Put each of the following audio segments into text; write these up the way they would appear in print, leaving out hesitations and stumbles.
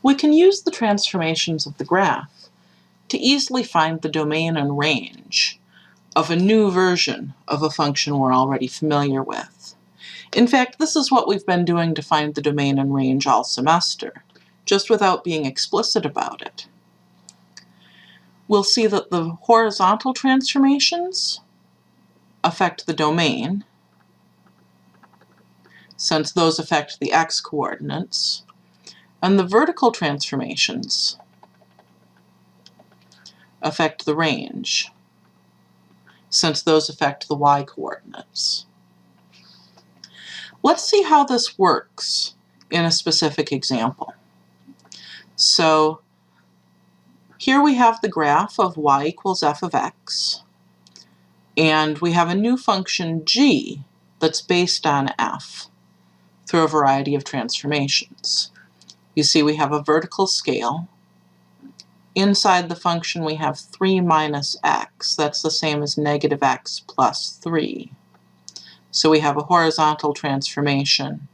We can use the transformations of the graph to easily find the domain and range of a new version of a function we're already familiar with. In fact, this is what we've been doing to find the domain and range all semester, just without being explicit about it. We'll see that the horizontal transformations affect the domain, since those affect the x-coordinates, and the vertical transformations affect the range, since those affect the y-coordinates. Let's see how this works in a specific example. So here we have the graph of y equals f of x, and we have a new function g that's based on f through a variety of transformations. You see we have a vertical scale. Inside the function we have 3 minus x. That's the same as negative x plus 3. So we have a horizontal transformation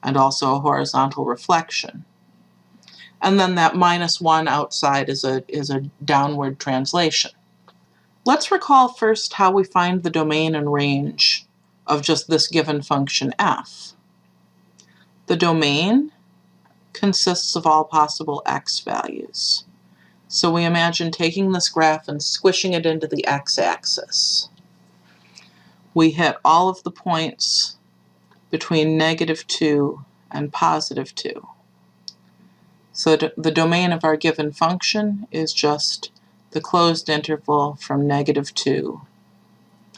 and also a horizontal reflection. And then that minus 1 outside is a downward translation. Let's recall first how we find the domain and range of just this given function f. The domain consists of all possible x values. So we imagine taking this graph and squishing it into the x-axis. We hit all of the points between -2 and +2. So the domain of our given function is just the closed interval from -2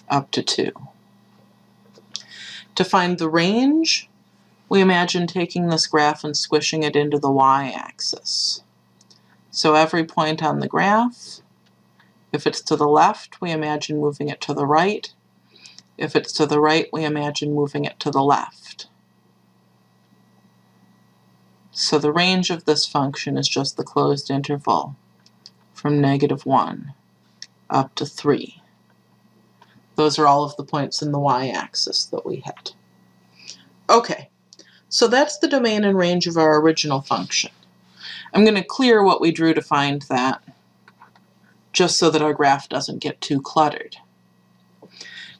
up to 2. To find the range, we imagine taking this graph and squishing it into the y-axis. So every point on the graph, if it's to the left, we imagine moving it to the right. If it's to the right, we imagine moving it to the left. So the range of this function is just the closed interval from -1 up to 3. Those are all of the points in the y-axis that we hit. Okay, so that's the domain and range of our original function. I'm going to clear what we drew to find that, just so that our graph doesn't get too cluttered.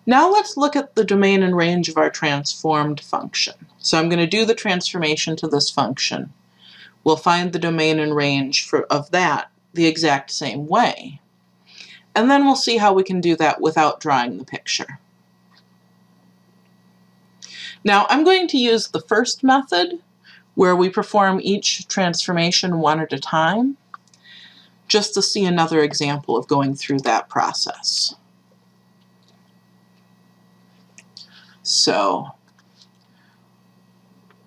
Now let's look at the domain and range of our transformed function. So I'm going to do the transformation to this function. We'll find the domain and range of that the exact same way. And then we'll see how we can do that without drawing the picture. Now I'm going to use the first method, where we perform each transformation one at a time, just to see another example of going through that process. So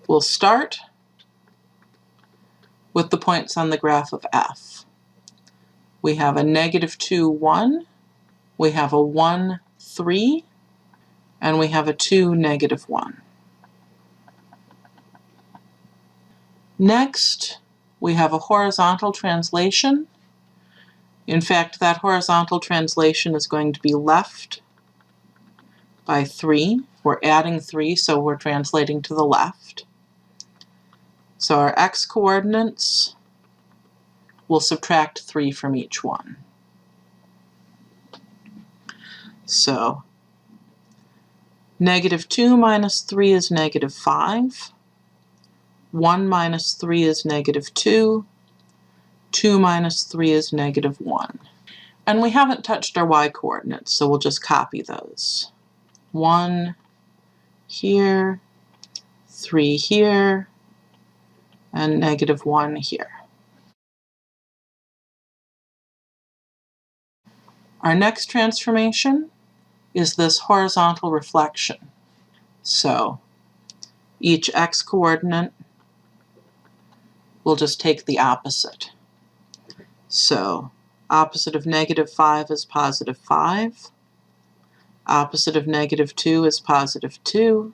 we'll start with the points on the graph of f. We have a -2, 1, we have a 1, 3, and we have a 2, -1. Next, we have a horizontal translation. In fact, that horizontal translation is going to be left by 3. We're adding 3, so we're translating to the left. So our x-coordinates will subtract 3 from each one. So -2 minus 3 is -5. 1 minus 3 is -2. 2 minus 3 is -1. And we haven't touched our y-coordinates, so we'll just copy those. 1 here, 3 here, and -1 here. Our next transformation is this horizontal reflection. So each x-coordinate will just take the opposite. So opposite of -5 is +5. Opposite of -2 is +2.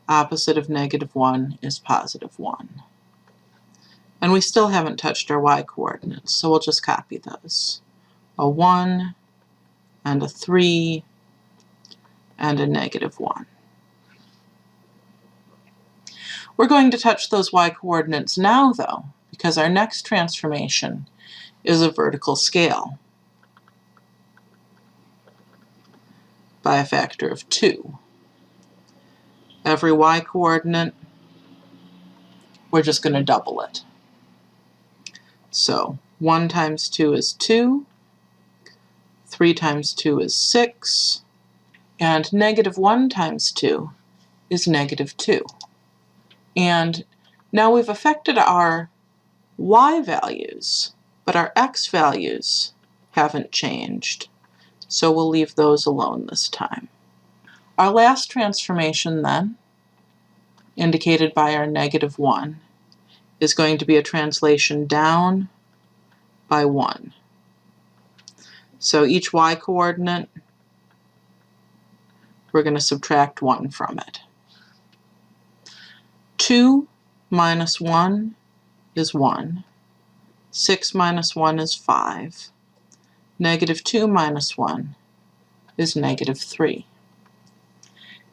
Opposite of -1 is +1. And we still haven't touched our y-coordinates, so we'll just copy those. A 1, and a 3, and a -1. We're going to touch those y-coordinates now, though, because our next transformation is a vertical scale by a factor of 2. Every y coordinate, we're just going to double it. So 1 times 2 is 2, 3 times 2 is 6, and -1 times 2 is -2. And now we've affected our y values, but our x values haven't changed. So we'll leave those alone this time. Our last transformation then, indicated by our -1, is going to be a translation down by 1. So each y coordinate, we're going to subtract 1 from it. 2 minus 1 is 1. 6 minus 1 is 5. -2 minus 1 is -3.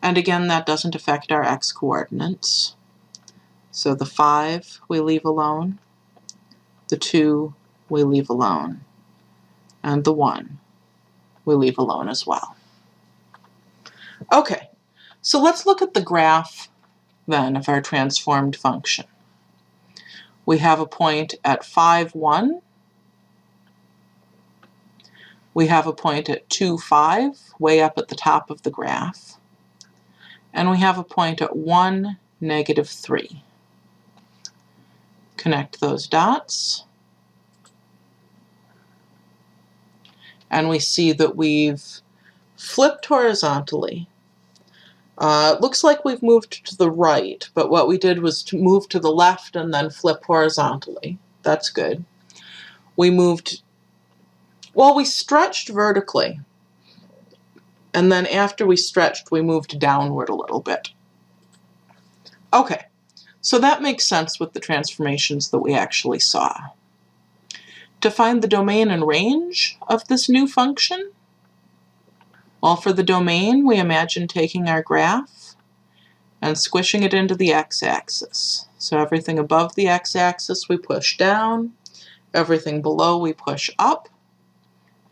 And again, that doesn't affect our x coordinates. So the 5 we leave alone, the 2 we leave alone, and the 1 we leave alone as well. Okay, so let's look at the graph then of our transformed function. We have a point at 5, 1. We have a point at 2, 5, way up at the top of the graph. And we have a point at 1, -3. Connect those dots. And we see that we've flipped horizontally. It looks like we've moved to the right, but what we did was to move to the left and then flip horizontally. That's good. We stretched vertically. And then after we stretched, we moved downward a little bit. Okay, so that makes sense with the transformations that we actually saw. To find the domain and range of this new function, well, for the domain, we imagine taking our graph and squishing it into the x-axis. So everything above the x-axis we push down, everything below we push up,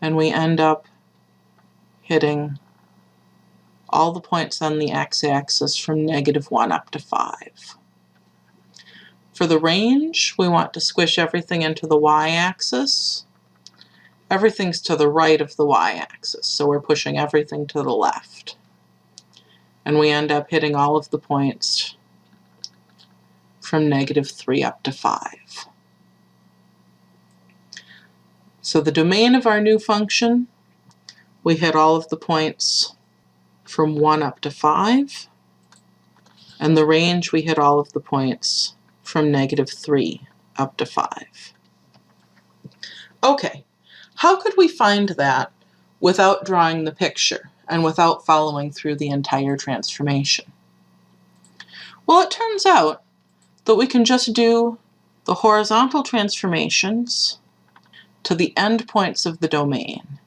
and we end up hitting all the points on the x-axis from -1 up to 5. For the range, we want to squish everything into the y-axis. Everything's to the right of the y-axis, so we're pushing everything to the left. And we end up hitting all of the points from -3 up to 5. So the domain of our new function, we hit all of the points from 1 up to 5, and the range we hit all of the points from -3 up to 5. Okay, how could we find that without drawing the picture and without following through the entire transformation? Well, it turns out that we can just do the horizontal transformations to the endpoints of the domain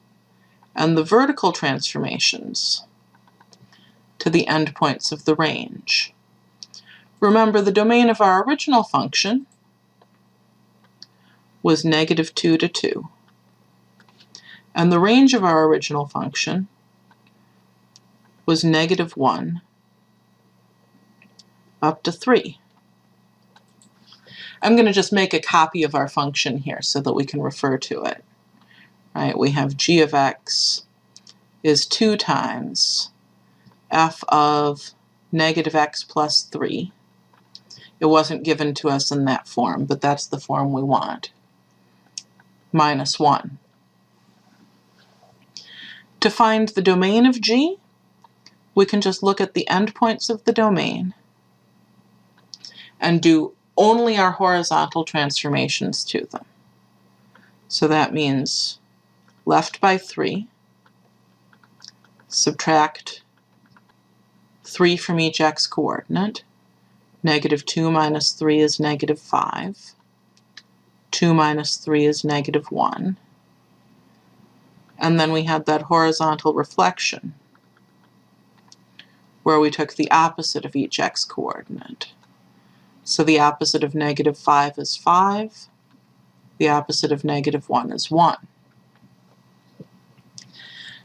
and the vertical transformations to the endpoints of the range. Remember, the domain of our original function was -2 to 2. And the range of our original function was -1 up to 3. I'm going to just make a copy of our function here so that we can refer to it. Right? We have g of x is 2 times f of -x plus 3. It wasn't given to us in that form, but that's the form we want, minus 1. To find the domain of g, we can just look at the endpoints of the domain and do only our horizontal transformations to them. So that means left by 3, subtract 3 from each x coordinate. -2 minus 3 is -5. 2 minus 3 is -1. And then we had that horizontal reflection where we took the opposite of each x coordinate. So the opposite of negative 5 is 5. The opposite of negative 1 is 1.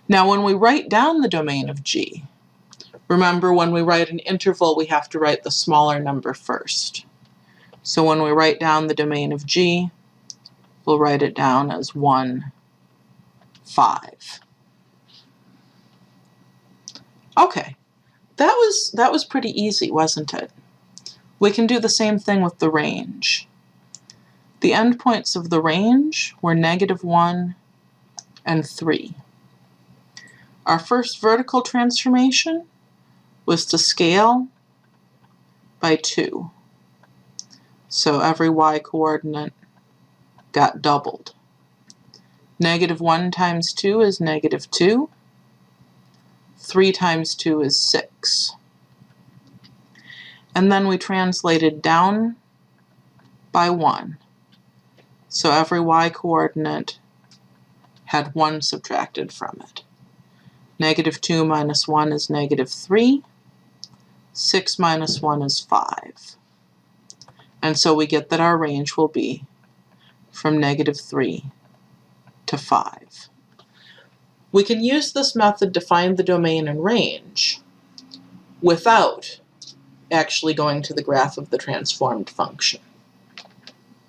Now when we write down the domain of G, remember when we write an interval we have to write the smaller number first. So when we write down the domain of G, we'll write it down as 1, 5. Okay, that was pretty easy, wasn't it? We can do the same thing with the range. The endpoints of the range were negative 1 and 3. Our first vertical transformation was to scale by 2. So every y coordinate got doubled. Negative 1 times 2 is negative 2. 3 times 2 is 6. And then we translated down by 1. So every y coordinate had 1 subtracted from it. Negative 2 minus 1 is negative 3. 6 minus 1 is 5. And so we get that our range will be from negative 3 to 5. We can use this method to find the domain and range without actually going to the graph of the transformed function.